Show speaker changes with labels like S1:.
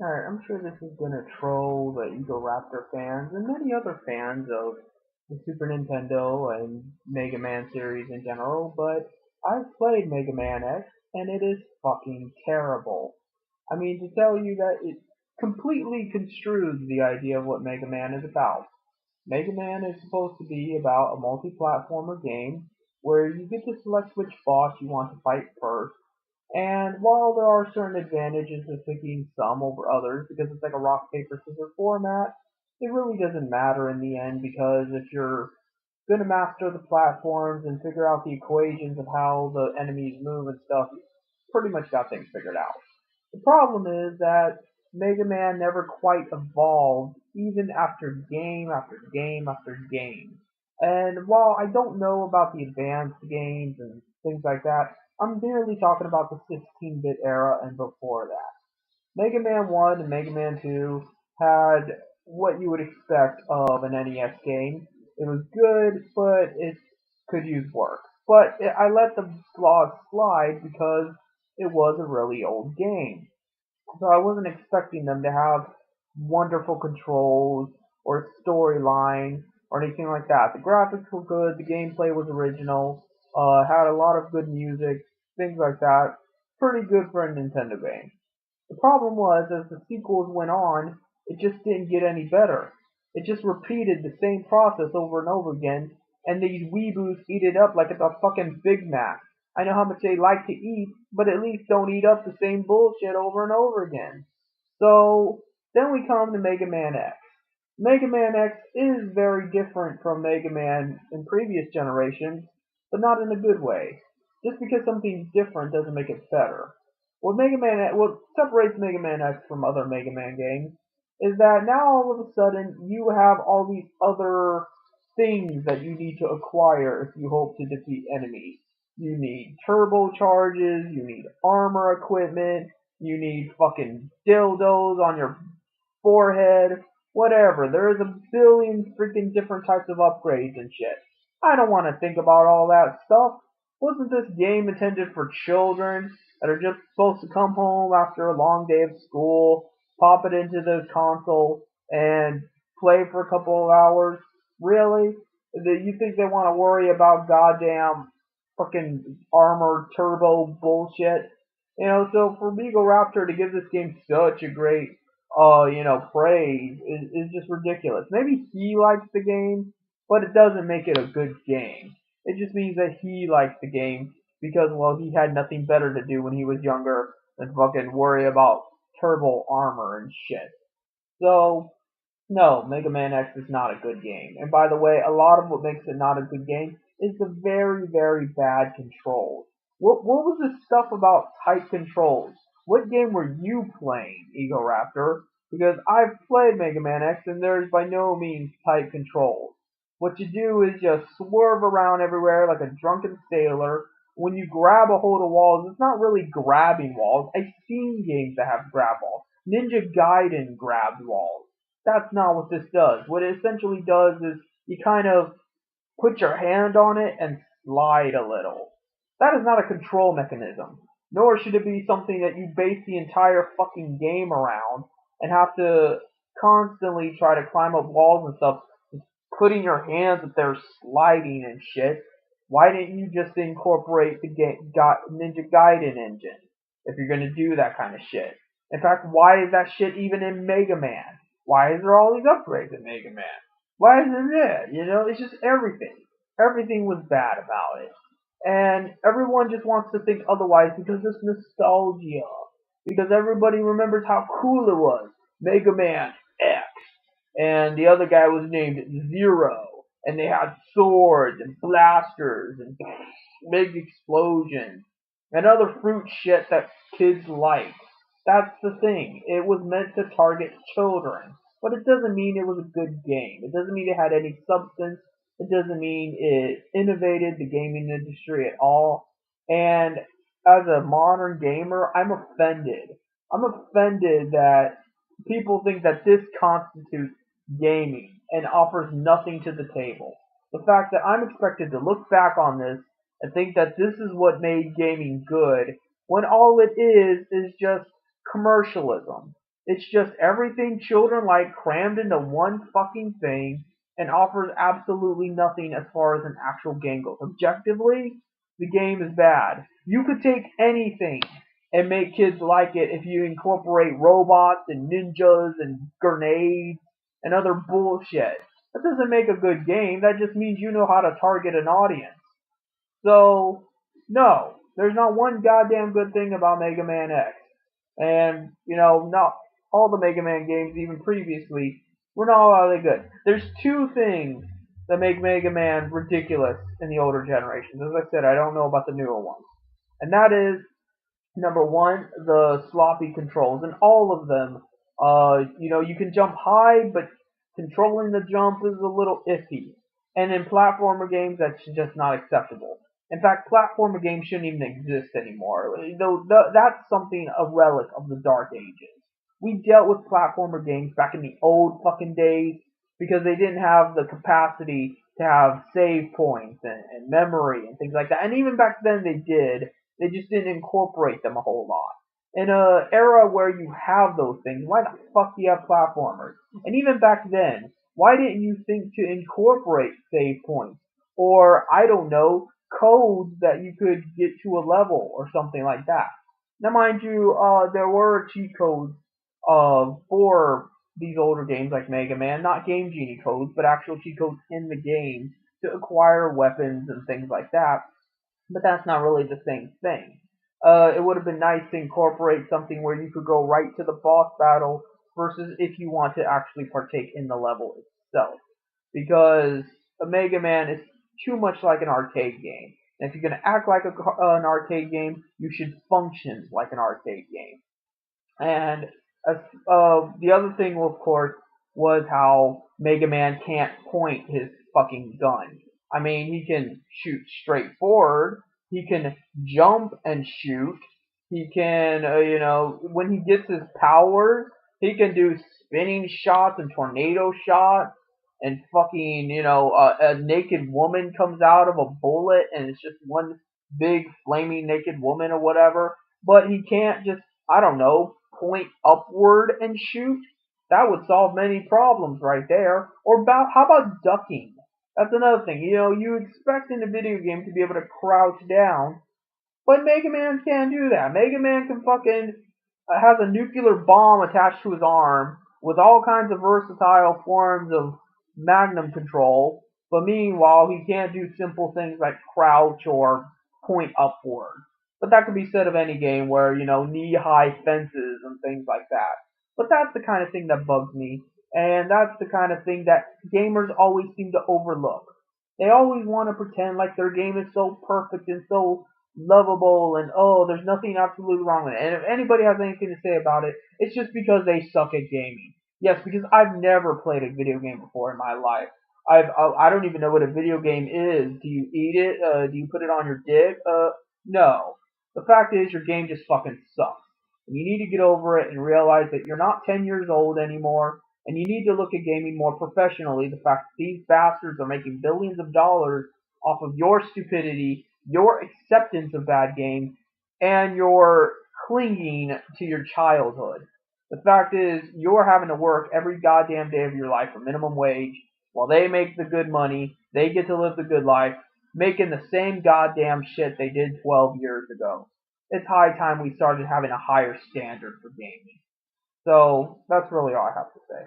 S1: Alright, I'm sure this is gonna troll the Egoraptor fans and many other fans of the Super Nintendo and Mega Man series in general, but I've played Mega Man X and it is fucking terrible. I mean, to tell you that it completely construes the idea of what Mega Man is about. Mega Man is supposed to be about a multi-platformer game where you get to select which boss you want to fight first, and while there are certain advantages to picking some over others, because it's like a rock, paper, scissors format, it really doesn't matter in the end because if you're going to master the platforms and figure out the equations of how the enemies move and stuff, you pretty much got things figured out. The problem is that Mega Man never quite evolved, even after game after game after game. And while I don't know about the advanced games and things like that, I'm merely talking about the 16-bit era and before that. Mega Man 1 and Mega Man 2 had what you would expect of an NES game. It was good, but it could use work. But I let the flaws slide because it was a really old game. So I wasn't expecting them to have wonderful controls or storyline or anything like that. The graphics were good, the gameplay was original, had a lot of good music, things like that. Pretty good for a Nintendo game. The problem was, as the sequels went on, it just didn't get any better. It just repeated the same process over and over again, and these weeboos eat it up like it's a fucking Big Mac. I know how much they like to eat, but at least don't eat up the same bullshit over and over again. So, then we come to Mega Man X. Mega Man X is very different from Mega Man in previous generations, but not in a good way. Just because something's different doesn't make it better. What separates Mega Man X from other Mega Man games is that now all of a sudden you have all these other things that you need to acquire if you hope to defeat enemies. You need turbo charges, you need armor equipment, you need fucking dildos on your forehead, whatever. There's a billion freaking different types of upgrades and shit. I don't want to think about all that stuff. Wasn't this game intended for children that are just supposed to come home after a long day of school, pop it into the console, and play for a couple of hours? Really? You think they want to worry about goddamn fucking armor turbo bullshit? So for Raptor to give this game such a great praise is just ridiculous. Maybe he likes the game, but it doesn't make it a good game. It just means that he likes the game because, well, he had nothing better to do when he was younger than fucking worry about turbo armor and shit. So, no, Mega Man X is not a good game. And by the way, a lot of what makes it not a good game is the very, very bad controls. What was this stuff about tight controls? What game were you playing, Egoraptor? Because I've played Mega Man X and there's by no means tight controls. What you do is just swerve around everywhere like a drunken sailor. When you grab a hold of walls, it's not really grabbing walls. I've seen games that have grab walls. Ninja Gaiden grabbed walls. That's not what this does. What it essentially does is you kind of put your hand on it and slide a little. That is not a control mechanism. Nor should it be something that you base the entire fucking game around and have to constantly try to climb up walls and stuff, just putting your hands up there sliding and shit. Why didn't you just incorporate the Ninja Gaiden engine if you're gonna do that kind of shit? In fact, why is that shit even in Mega Man? Why is there all these upgrades in Mega Man? Why is it there? It's just everything. Everything was bad about it. And everyone just wants to think otherwise because it's nostalgia. Because everybody remembers how cool it was. Mega Man X. And the other guy was named Zero. And they had swords and blasters and big explosions and other fruit shit that kids like. That's the thing. It was meant to target children. But it doesn't mean it was a good game. It doesn't mean it had any substance. It doesn't mean it innovated the gaming industry at all. And as a modern gamer, I'm offended. I'm offended that people think that this constitutes gaming and offers nothing to the table. The fact that I'm expected to look back on this and think that this is what made gaming good when all it is just commercialism. It's just everything children like crammed into one fucking thing and offers absolutely nothing as far as an actual game goes. Objectively, the game is bad. You could take anything and make kids like it if you incorporate robots and ninjas and grenades and other bullshit. That doesn't make a good game. That just means you know how to target an audience. So, no, there's not one goddamn good thing about Mega Man X. And, not all the Mega Man games, even previously, were not all that good. There's two things that make Mega Man ridiculous in the older generations. As I said, I don't know about the newer ones. And that is, number one, the sloppy controls. And all of them, you can jump high, but controlling the jump is a little iffy. And in platformer games, that's just not acceptable. In fact, platformer games shouldn't even exist anymore. Though that's something a relic of the dark ages. We dealt with platformer games back in the old fucking days because they didn't have the capacity to have save points and memory and things like that. And even back then they did. They just didn't incorporate them a whole lot. In an era where you have those things, why the fuck do you have platformers? And even back then, why didn't you think to incorporate save points? Or, I don't know, codes that you could get to a level or something like that. Now, mind you, there were cheat codes for these older games like Mega Man, not Game Genie codes, but actual cheat codes in the game to acquire weapons and things like that. But that's not really the same thing. It would have been nice to incorporate something where you could go right to the boss battle versus if you want to actually partake in the level itself. Because a Mega Man is too much like an arcade game. And if you're going to act like an arcade game, you should function like an arcade game. And the other thing, of course, was how Mega Man can't point his fucking gun. I mean, he can shoot straight forward. He can jump and shoot. He can, when he gets his powers, he can do spinning shots and tornado shots. And fucking, a naked woman comes out of a bullet and it's just one big flaming naked woman or whatever. But he can't just, I don't know, point upward and shoot. That would solve many problems right there. Or how about ducking? That's another thing. You expect in a video game to be able to crouch down, but Mega Man can't do that. Mega Man can fucking has a nuclear bomb attached to his arm with all kinds of versatile forms of magnum control, but meanwhile he can't do simple things like crouch or point upward. But that could be said of any game where, knee-high fences and things like that. But that's the kind of thing that bugs me, and that's the kind of thing that gamers always seem to overlook. They always want to pretend like their game is so perfect and so lovable and, oh, there's nothing absolutely wrong with it. And if anybody has anything to say about it, it's just because they suck at gaming. Yes, because I've never played a video game before in my life. I don't even know what a video game is. Do you eat it? Do you put it on your dick? No. The fact is, your game just fucking sucks. And you need to get over it and realize that you're not 10 years old anymore, and you need to look at gaming more professionally. The fact that these bastards are making billions of dollars off of your stupidity, your acceptance of bad games, and your clinging to your childhood. The fact is, you're having to work every goddamn day of your life for minimum wage, while they make the good money, they get to live the good life, making the same goddamn shit they did 12 years ago. It's high time we started having a higher standard for gaming. So, that's really all I have to say.